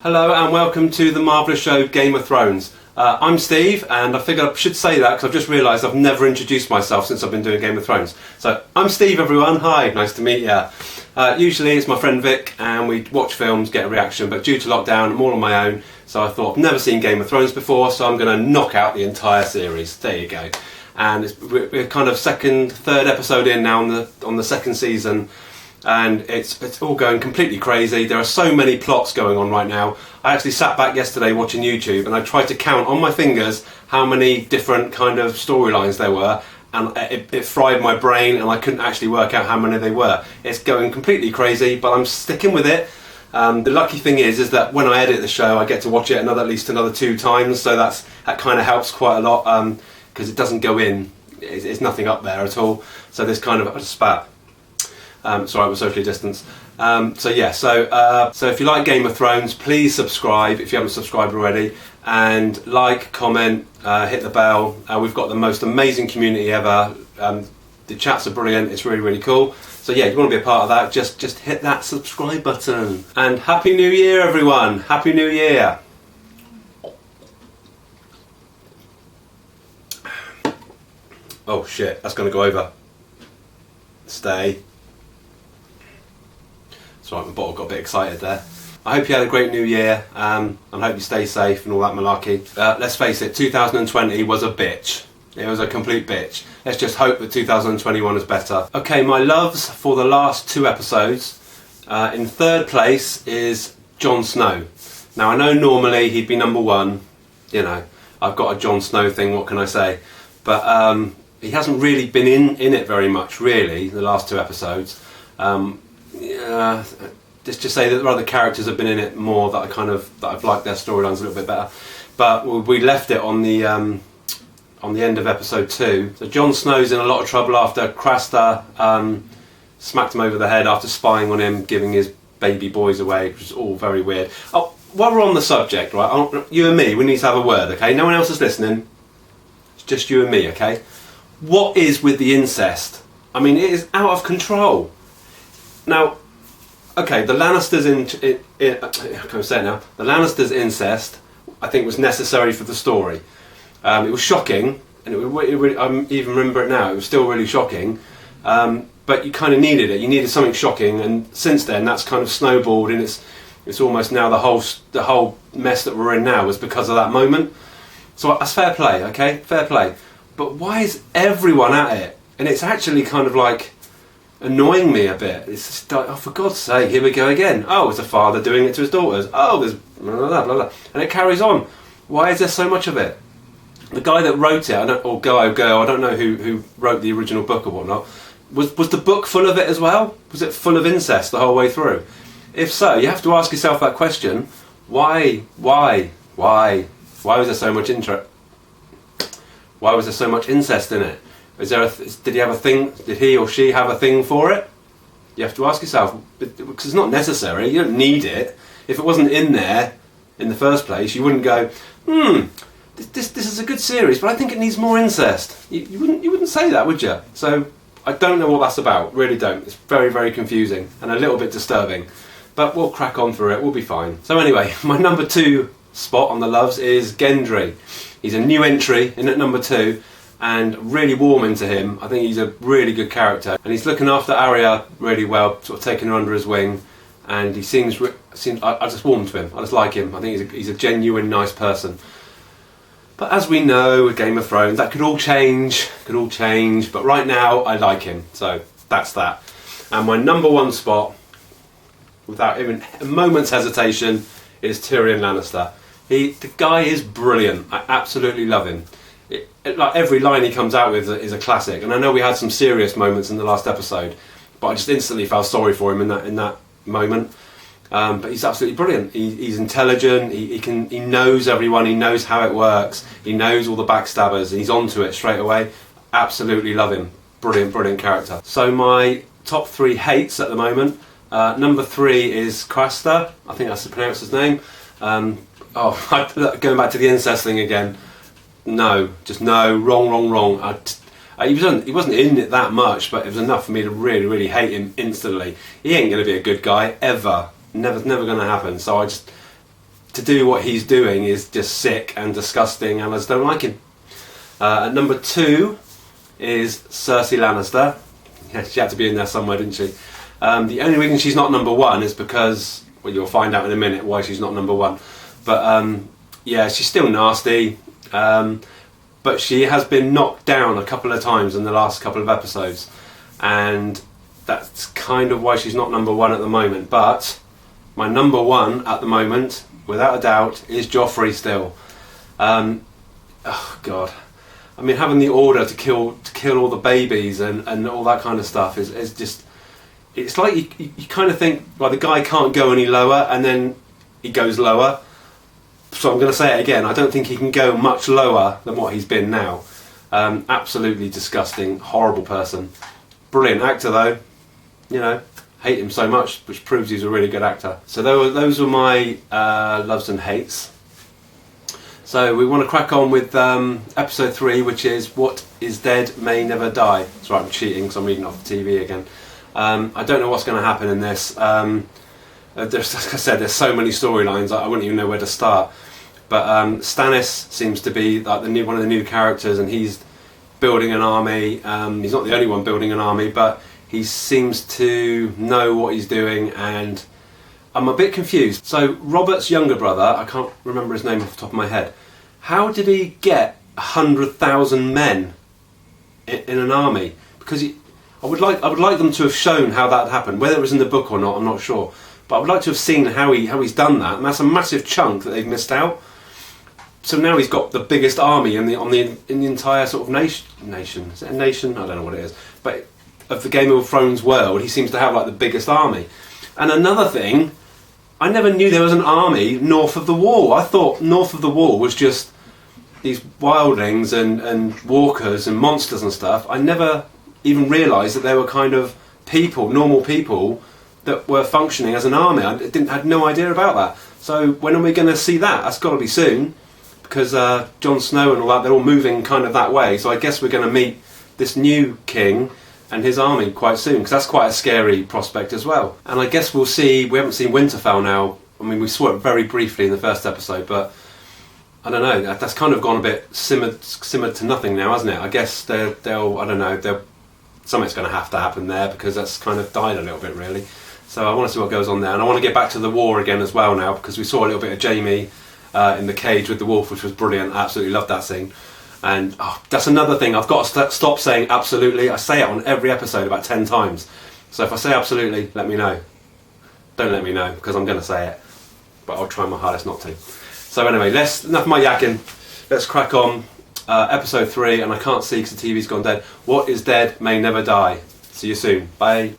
Hello and welcome to the marvellous show Game of Thrones. I'm Steve, and I figured I should say that because I've just realised I've never introduced myself since I've been doing Game of Thrones. So, I'm Steve everyone, hi, nice to meet you. Usually it's my friend Vic and we watch films, get a reaction, but due to lockdown I'm all on my own, so I thought I've never seen Game of Thrones before, so I'm going to knock out the entire series. There you go. And we're kind of third episode in now on the second season. And it's all going completely crazy. There are so many plots going on right now. I actually sat back yesterday watching YouTube and I tried to count on my fingers how many different kind of storylines there were, and it fried my brain and I couldn't actually work out how many they were. It's going completely crazy, but I'm sticking with it. The lucky thing is that when I edit the show I get to watch it at least another 2 times, so that kind of helps quite a lot, because it doesn't go in, it's nothing up there at all, so this kind of, I just spat. Sorry, we're socially distanced. So if you like Game of Thrones, please subscribe if you haven't subscribed already, and like, comment, hit the bell. We've got the most amazing community ever. The chats are brilliant. It's really, really cool. So yeah, if you want to be a part of that, just hit that subscribe button. And Happy New Year, everyone! Happy New Year! Oh shit, that's going to go over. Stay. Sorry, my bottle got a bit excited there. I hope you had a great new year, and hope you stay safe and all that malarkey. Let's face it, 2020 was a bitch. It was a complete bitch. Let's just hope that 2021 is better. Okay, my loves for the last 2 episodes. In third place is Jon Snow. Now I know normally he'd be number 1. You know, I've got a Jon Snow thing, what can I say? But he hasn't really been in it very much, really, the last 2 episodes. Just to say that the other characters have been in it more, that I've liked their storylines a little bit better. But we left it on the end of episode 2. So Jon Snow's in a lot of trouble after Coster smacked him over the head after spying on him, giving his baby boys away, which is all very weird. Oh, while we're on the subject, right? You and me, we need to have a word, okay? No one else is listening. It's just you and me, okay? What is with the incest? I mean, it is out of control. Now, okay, the Lannisters I can't say it now. The Lannisters incest, I think, was necessary for the story. It was shocking, and I even remember it now. It was still really shocking, but you kind of needed it. You needed something shocking, and since then, that's kind of snowballed, and it's almost now the whole mess that we're in now was because of that moment. So that's fair play, okay, fair play. But why is everyone at it? And it's actually kind of like annoying me a bit. It's just like, oh, for God's sake, here we go again. Oh, it's a father doing it to his daughters. Oh, there's blah, blah, blah, blah. And it carries on. Why is there so much of it? The guy that wrote it, I don't know who wrote the original book or whatnot, was the book full of it as well? Was it full of incest the whole way through? If so, you have to ask yourself that question. Why was there so much interest? Why was there so much incest in it? Did he have a thing? Did he or she have a thing for it? You have to ask yourself, because it's not necessary. You don't need it. If it wasn't in there in the first place, you wouldn't go, this is a good series, but I think it needs more incest. You wouldn't say that, would you? So I don't know what that's about. Really don't. It's very, very confusing and a little bit disturbing. But we'll crack on through it. We'll be fine. So anyway, my number 2 spot on the loves is Gendry. He's a new entry in at number 2. And really warming to him. I think he's a really good character, and he's looking after Arya really well, sort of taking her under his wing. And he seems I just warm to him. I just like him. I think he's a genuine nice person. But as we know with Game of Thrones, that could all change. But right now, I like him. So that's that. And my number 1 spot, without even a moment's hesitation, is Tyrion Lannister. The guy is brilliant. I absolutely love him. Like every line he comes out with is a classic, and I know we had some serious moments in the last episode, but I just instantly felt sorry for him in that moment. But he's absolutely brilliant. He's intelligent. He knows everyone. He knows how it works. He knows all the backstabbers. He's onto it straight away. Absolutely love him. Brilliant character. So my top 3 hates at the moment. Number 3 is Coster. I think that's to pronounce his name. Going back to the incest thing again. No, just no, wrong. He wasn't in it that much, but it was enough for me to really, really hate him instantly. He ain't going to be a good guy, ever. Never going to happen. So to do what he's doing is just sick and disgusting, and I just don't like him. At number 2 is Cersei Lannister. Yeah, she had to be in there somewhere, didn't she? The only reason she's not number 1 is because, well, you'll find out in a minute why she's not number 1. But yeah, she's still nasty. But she has been knocked down a couple of times in the last couple of episodes, and that's kind of why she's not number 1 at the moment. But my number 1 at the moment, without a doubt, is Joffrey still. Oh God, I mean, having the order to kill all the babies and all that kind of stuff is just, it's like you kind of think, well, the guy can't go any lower, and then he goes lower. So I'm going to say it again, I don't think he can go much lower than what he's been now. Absolutely disgusting, horrible person. Brilliant actor though, you know, hate him so much, which proves he's a really good actor. So those were my loves and hates. So we want to crack on with episode 3, which is What is Dead May Never Die. That's right, I'm cheating because I'm reading off the TV again. I don't know what's going to happen in this. Like I said, there's so many storylines, I wouldn't even know where to start. But Stannis seems to be like one of the new characters, and he's building an army. He's not the only one building an army, but he seems to know what he's doing, and I'm a bit confused. So Robert's younger brother, I can't remember his name off the top of my head, how did he get 100,000 men in an army? Because I would like them to have shown how that happened, whether it was in the book or not, I'm not sure. But I would like to have seen how he's done that, and that's a massive chunk that they've missed out. So now he's got the biggest army in the entire sort of nation. Is it a nation? I don't know what it is. But of the Game of Thrones world, he seems to have like the biggest army. And another thing, I never knew there was an army north of the wall. I thought north of the wall was just these wildlings and walkers and monsters and stuff. I never even realised that there were kind of people, normal people, that were functioning as an army. I had no idea about that. So when are we going to see that? That's got to be soon, because Jon Snow and all that, they're all moving kind of that way. So I guess we're going to meet this new king and his army quite soon, because that's quite a scary prospect as well. And I guess we'll see, we haven't seen Winterfell now. I mean, we saw it very briefly in the first episode, but I don't know, that's kind of gone a bit simmered to nothing now, hasn't it? I guess they'll I don't know, something's going to have to happen there, because that's kind of died a little bit, really. So I want to see what goes on there, and I want to get back to the war again as well now, because we saw a little bit of Jaime in the cage with the wolf, which was brilliant. I absolutely loved that scene. And that's another thing, I've got to stop saying absolutely. I say it on every episode about 10 times. So if I say absolutely, let me know. Don't let me know, because I'm going to say it, but I'll try my hardest not to. So anyway, enough of my yakking. Let's crack on. Episode 3, and I can't see because the TV's gone dead. What is dead may never die. See you soon. Bye.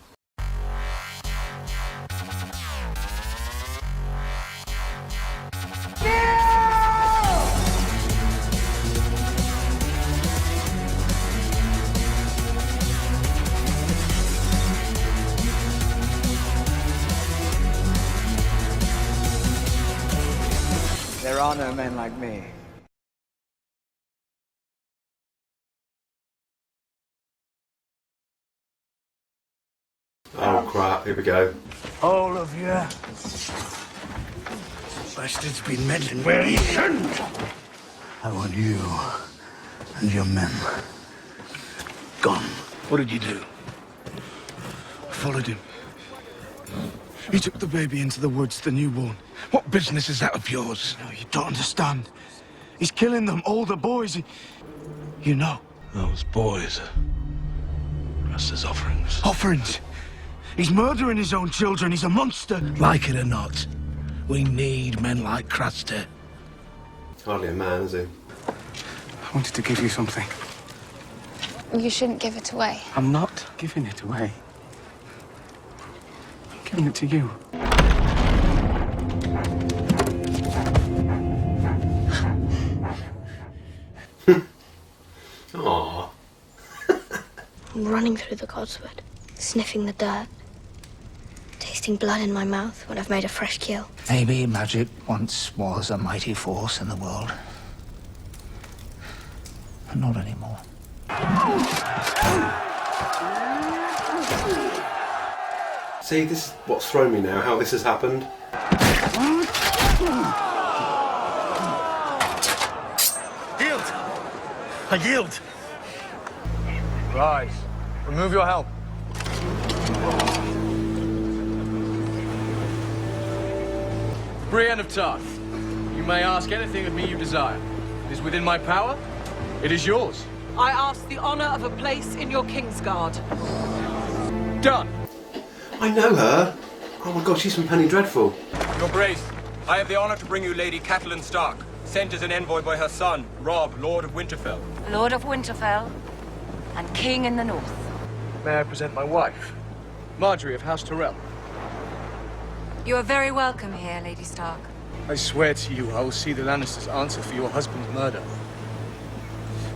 There are no men like me. Oh crap, here we go. All of you bastards been meddling where you shouldn't. I want you and your men gone. What did you do? I followed him. He took the baby into the woods, the newborn. What business is that of yours? No, you don't understand. He's killing them, all the boys. You know. Those boys are Russ's offerings. Offerings? He's murdering his own children. He's a monster. Like it or not, we need men like Craster. Hardly a man, is he? I wanted to give you something. You shouldn't give it away. I'm not giving it away. I'm giving it to you. Aww. I'm running through the Codswood, sniffing the dirt, tasting blood in my mouth when I've made a fresh kill. Maybe magic once was a mighty force in the world. But not anymore. See, this is what's thrown me now, how this has happened. I yield. Rise. Remove your helm. Brienne of Tarth, you may ask anything of me you desire. It is within my power. It is yours. I ask the honor of a place in your Kingsguard. Done. I know her. Oh my god, she's from Penny Dreadful. Your Grace, I have the honor to bring you Lady Catelyn Stark, sent as an envoy by her son, Robb, Lord of Winterfell. Lord of Winterfell and King in the North. May I present my wife, Marjorie of House Tyrell? You are very welcome here, Lady Stark. I swear to you, I will see the Lannisters answer for your husband's murder.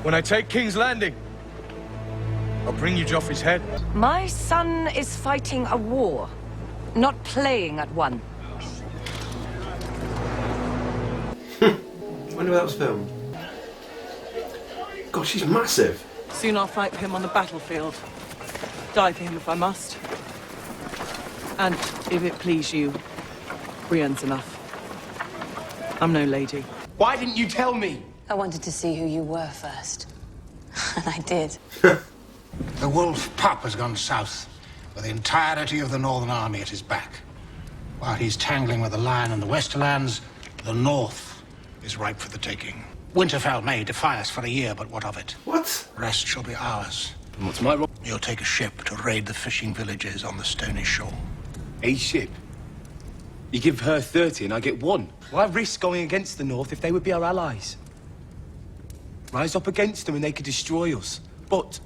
When I take King's Landing, I'll bring you Joffrey's head. My son is fighting a war, not playing at one. When that was filmed? God, she's massive. Soon I'll fight for him on the battlefield. Die for him if I must. And if it please you, Brienne's enough. I'm no lady. Why didn't you tell me? I wanted to see who you were first. And I did. The wolf pup has gone south, with the entirety of the Northern Army at his back. While he's tangling with the Lion and the Westerlands, the North is ripe for the taking. Winterfell may defy us for a year, but what of it? What? Rest shall be ours. And what's my role? You'll take a ship to raid the fishing villages on the stony shore. A ship? You give her 30 and I get 1. Why risk going against the North if they would be our allies? Rise up against them and they could destroy us. But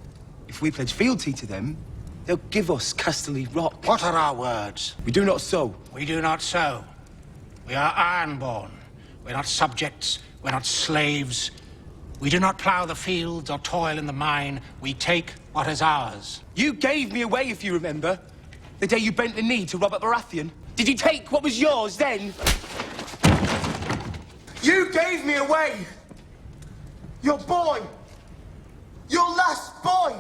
if we pledge fealty to them, they'll give us Casterly Rock. What are our words? We do not sow. We do not sow. We are ironborn. We're not subjects. We're not slaves. We do not plough the fields or toil in the mine. We take what is ours. You gave me away, if you remember. The day you bent the knee to Robert Baratheon. Did you take what was yours then? You gave me away! Your boy! Your last boy!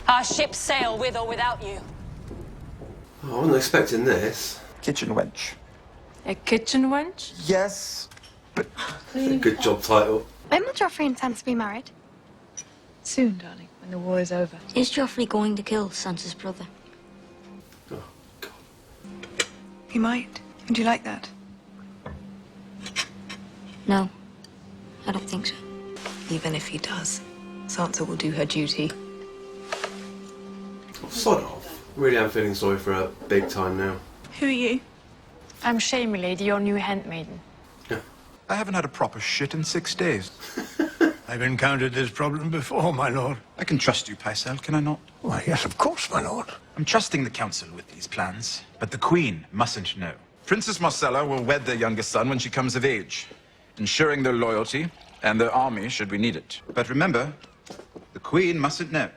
Our ships sail with or without you. Oh, I wasn't expecting this. Kitchen wench. A kitchen wench? Yes, but Good job title. When will Joffrey intend to be married? Soon, darling, when the war is over. Is Joffrey going to kill Sansa's brother? Oh, God. He might. Would you like that? No, I don't think so. Even if he does, Sansa will do her duty. Sod off. Really am feeling sorry for her big time now. Who are you? I'm Shamey, lady, your new handmaiden. I haven't had a proper shit in 6 days. I've encountered this problem before, my lord. I can trust you, Pycelle, can I not? Why, yes, of course, my lord. I'm trusting the council with these plans, but the Queen mustn't know. Princess Marcella will wed their youngest son when she comes of age, ensuring their loyalty and their army should we need it. But remember, the Queen mustn't know.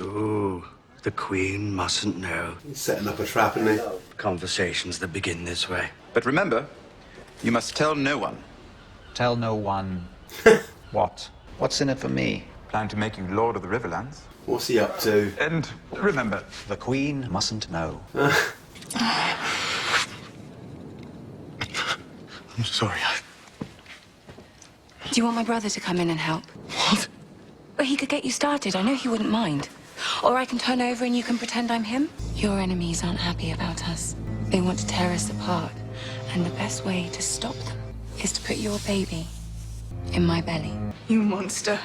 Ooh, the Queen mustn't know. He's setting up a trap, isn't he? Conversations that begin this way. But remember, you must tell no one. Tell no one. What? What's in it for me? Plan to make you Lord of the Riverlands. What's he up to? And remember, The Queen mustn't know. I'm sorry. Do you want my brother to come in and help? What? Well, he could get you started. I know he wouldn't mind. Or I can turn over and you can pretend I'm him. Your enemies aren't happy about us. They want to tear us apart. And the best way to stop them is to put your baby in my belly. You monster.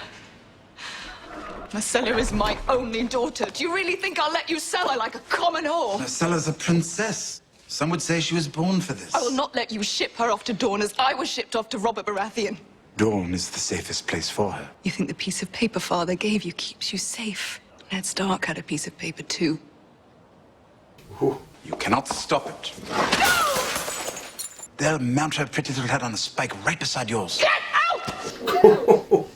Marcella is my only daughter. Do you really think I'll let you sell her like a common whore? Marcella's a princess. Some would say she was born for this. I will not let you ship her off to Dorne as I was shipped off to Robert Baratheon. Dorne is the safest place for her. You think the piece of paper Father gave you keeps you safe? Ned Stark had a piece of paper too. You cannot stop it. They'll mount her pretty little head on a spike right beside yours. Get out!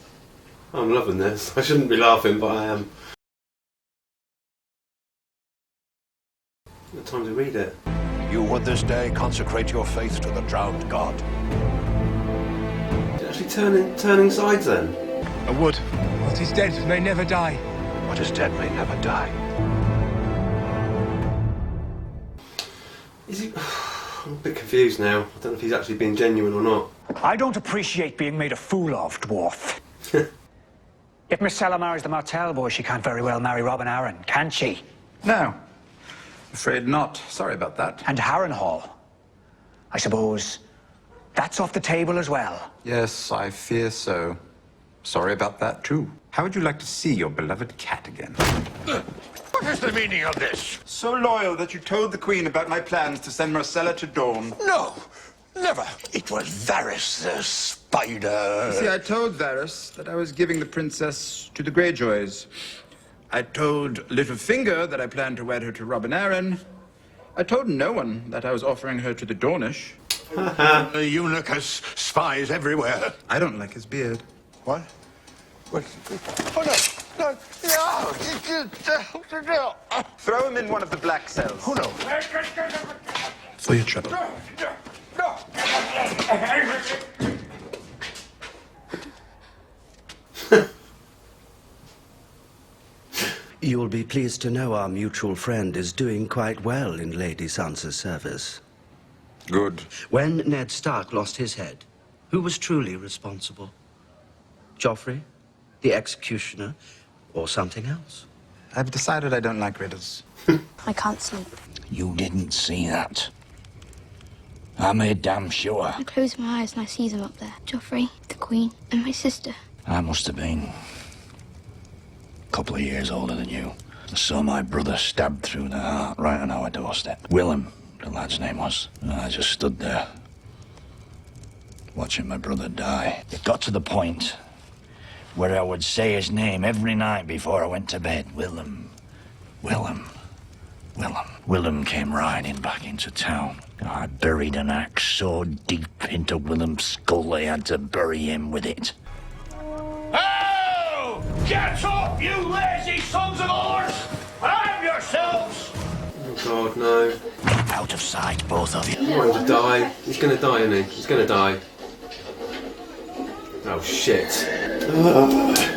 I'm loving this. I shouldn't be laughing, but I am. The time to read it. You would this day consecrate your faith to the drowned god. Is it actually turning sides then? I would. What is dead may never die. What is dead may never die. Is he? I'm a bit confused now. I don't know if he's actually being genuine or not. I don't appreciate being made a fool of, dwarf. If Miss Sella marries the Martell boy, she can't very well marry Robin Arryn, can she? No. Afraid not. Sorry about that. And Harrenhal. I suppose that's off the table as well. Yes, I fear so. Sorry about that, too. How would you like to see your beloved cat again? What is the meaning of this? So loyal that you told the Queen about my plans to send Marcella to Dawn. No, never. It was Varys the spider. You see, I told Varys that I was giving the princess to the Greyjoys. I told Littlefinger that I planned to wed her to Robin Arryn. I told no one that I was offering her to the Dornish. The eunuch has spies everywhere. I don't like his beard. What? What? Oh, no. No. Throw him in one of the black cells. Oh, no. For your trouble. You'll be pleased to know our mutual friend is doing quite well in Lady Sansa's service. Good. When Ned Stark lost his head, who was truly responsible? Joffrey, the executioner, or something else? I've decided I don't like riddles. I can't sleep. You didn't see that. I made damn sure. I close my eyes and I see them up there. Joffrey, the Queen, and my sister. I must have been a couple of years older than you. I saw my brother stabbed through the heart right on our doorstep. Willem, the lad's name was. And I just stood there, watching my brother die. It got to the point where I would say his name every night before I went to bed. Willem, Willem, Willem. Willem came riding back into town. I buried an axe so deep into Willem's skull I had to bury him with it. Oh! Get up, you lazy sons of whores! Arm yourselves! Oh God, no. Out of sight, both of you. He's going to die. He's going to die, isn't he? He's going to die. Oh shit.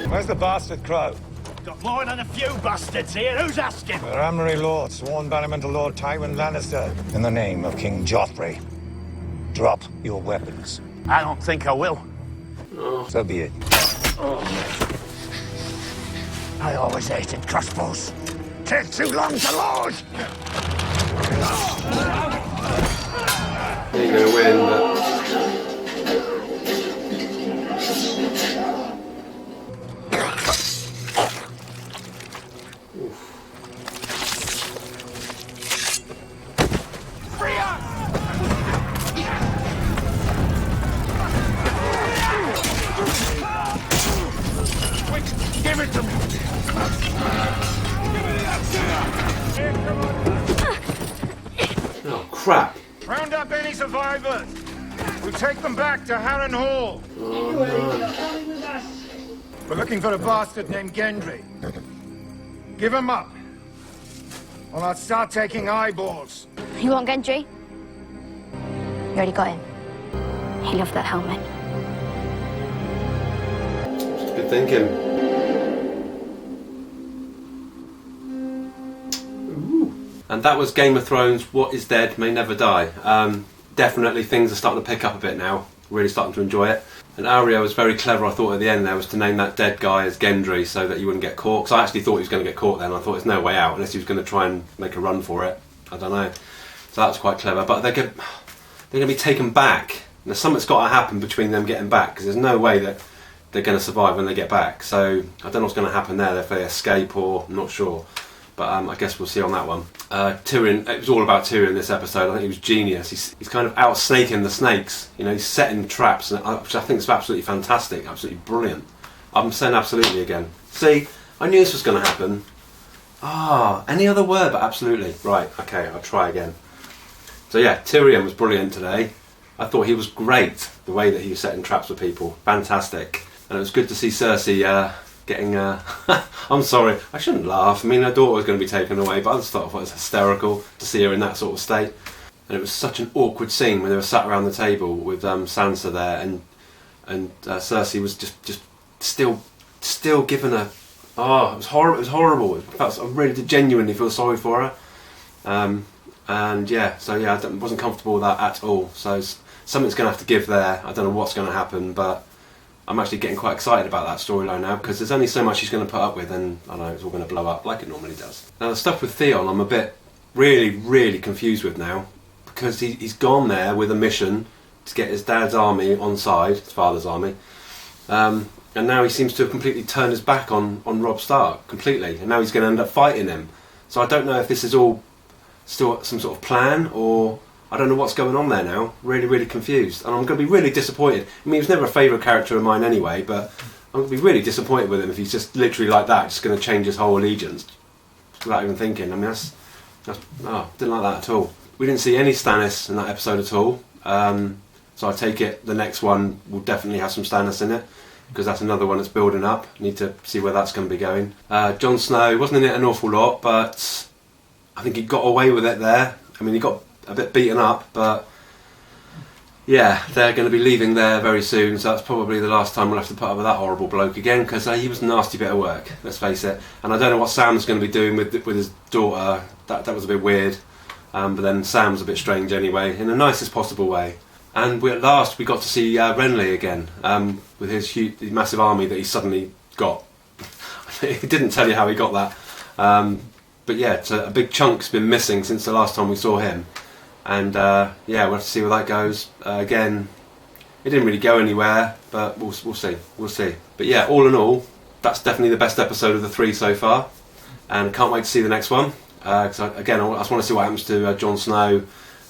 Where's the bastard crow? Got more than a few bastards here. Who's asking? They're Armory Lord, sworn bannerman to Lord Tywin Lannister. In the name of King Joffrey, drop your weapons. I don't think I will. Oh. So be it. I always hated crossbows. Take too long to load. You're going to win, but... Give it to me. Oh, crap. Round up any survivors. We'll take them back to Harrenhal. Oh, no. We're looking for a bastard named Gendry. Give him up, or I'll start taking eyeballs. You want Gendry? You already got him. He loved that helmet. Good thinking. And that was Game of Thrones, What is Dead May Never Die. Definitely things are starting to pick up a bit now. Really starting to enjoy it. And Arya was very clever, I thought, at the end there, was to name that dead guy as Gendry so that he wouldn't get caught. Because I actually thought he was going to get caught then. I thought there's no way out unless he was going to try and make a run for it. I don't know. So that was quite clever. But they're going to be taken back. Now something's got to happen between them getting back, because there's no way that they're going to survive when they get back. So I don't know what's going to happen there, if they escape or I'm not sure. But I guess we'll see on that one. Tyrion, it was all about Tyrion this episode. I think he was genius. He's kind of out snaking the snakes. You know, he's setting traps, which I think is absolutely fantastic, absolutely brilliant. I'm saying absolutely again. See, I knew this was going to happen. Any other word but absolutely. Right, okay, I'll try again. So yeah, Tyrion was brilliant today. I thought he was great, the way that he was setting traps for people. Fantastic. And it was good to see Cersei getting I'm sorry, I shouldn't laugh. I mean, her daughter was going to be taken away, but I just thought it was hysterical to see her in that sort of state. And it was such an awkward scene when they were sat around the table with Sansa there, and Cersei was just still giving her. Oh, it was horrible. It was horrible. I really did genuinely feel sorry for her. And yeah, so yeah, wasn't comfortable with that at all. So something's going to have to give there. I don't know what's going to happen, but I'm actually getting quite excited about that storyline now, because there's only so much he's going to put up with, and I know it's all going to blow up like it normally does. Now the stuff with Theon, I'm a bit really confused with now, because he's gone there with a mission to get his dad's army on side, his father's army, and now he seems to have completely turned his back on Robb Stark completely, and now he's going to end up fighting him. So I don't know if this is all still some sort of plan, or I don't know what's going on there now. Really confused, and I'm going to be really disappointed. I mean, he was never a favourite character of mine anyway, but I'm going to be really disappointed with him if he's just literally like that, just going to change his whole allegiance without even thinking. I mean, that's didn't like that at all. We didn't see any Stannis in that episode at all, so I take it the next one will definitely have some Stannis in it, because that's another one that's building up. Need to see where that's going to be going. Jon Snow wasn't in it an awful lot, but I think he got away with it there. I mean, he got a bit beaten up, but yeah, they're going to be leaving there very soon, so that's probably the last time we'll have to put up with that horrible bloke again, because he was a nasty bit of work, let's face it. And I don't know what Sam's going to be doing with his daughter. That was a bit weird, but then Sam's a bit strange anyway, in the nicest possible way. And at last we got to see Renly again, with his massive army that he suddenly got. He didn't tell you how he got that, but yeah, a big chunk's been missing since the last time we saw him. And yeah, we'll have to see where that goes. Again, it didn't really go anywhere, but we'll see. But yeah, all in all, that's definitely the best episode of the 3 so far, and can't wait to see the next one. Because again, I just want to see what happens to Jon Snow,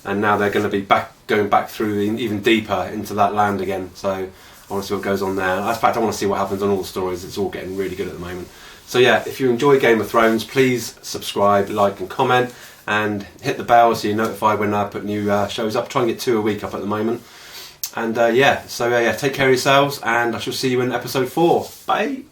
and now they're going to be going back through even deeper into that land again. So I want to see what goes on there. In fact, I want to see what happens on all the stories. It's all getting really good at the moment. So yeah, if you enjoy Game of Thrones, please subscribe, like and comment, and hit the bell so you're notified when I put new shows up. Try and get 2 a week up at the moment. And yeah, so yeah, take care of yourselves, and I shall see you in episode 4. Bye!